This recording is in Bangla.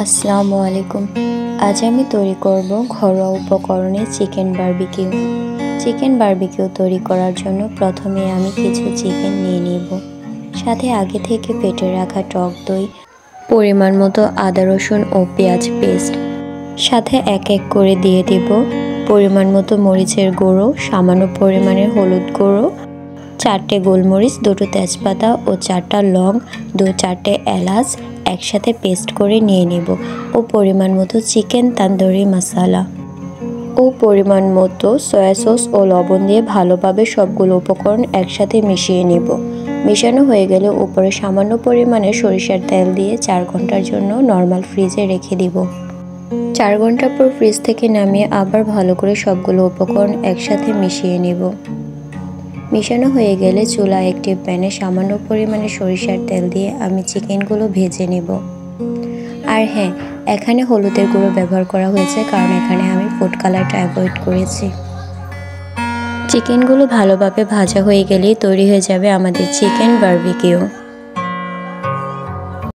আসসালামু আলাইকুম। আজ আমি তৈরি করব ঘরোয়া উপকরণে চিকেন বারবিকিউ। চিকেন বারবিকিউ তৈরি করার জন্য প্রথমে আমি কিছু চিকেন নিয়ে নিব, সাথে আগে থেকে ফেটে রাখা টক দই, পরিমাণ মতো আদা রসুন ও পেঁয়াজ পেস্ট, সাথে এক এক করে দিয়ে দেব পরিমাণ মতো মরিচের গুঁড়ো, সামান্য পরিমাণের হলুদ গুঁড়ো, 4টে গোলমরিচ, 2টো তেজপাতা ও 4টা লং, 4টে এলাচ একসাথে পেস্ট করে নিয়ে নেব ও পরিমাণ মতো চিকেন তান্দুরি মশলা ও পরিমাণ মতো সয়া সস ও লবণ দিয়ে ভালোভাবে সবগুলো উপকরণ একসাথে মিশিয়ে নেব। মেশানো হয়ে গেলে উপরে সামান্য পরিমাণে সরিষার তেল দিয়ে 4 ঘন্টার জন্য নর্মাল ফ্রিজে রেখে দিব। 4 ঘন্টা পর ফ্রিজ থেকে নামিয়ে আবার ভালো করে সবগুলো উপকরণ একসাথে মিশিয়ে নেব। মেশানো হয়ে গেলে চুলায় একটি প্যানে সামান্য পরিমাণে সরিষার তেল দিয়ে আমি চিকেনগুলো ভেজে নেব। আর হ্যাঁ, এখানে হলুদের গুঁড়ো ব্যবহার করা হয়েছে, কারণ এখানে আমি ফুড কালারটা অ্যাভয়েড করেছি। চিকেনগুলো ভালোভাবে ভাজা হয়ে গেলেই তৈরি হয়ে যাবে আমাদের চিকেন বারবিকিউ।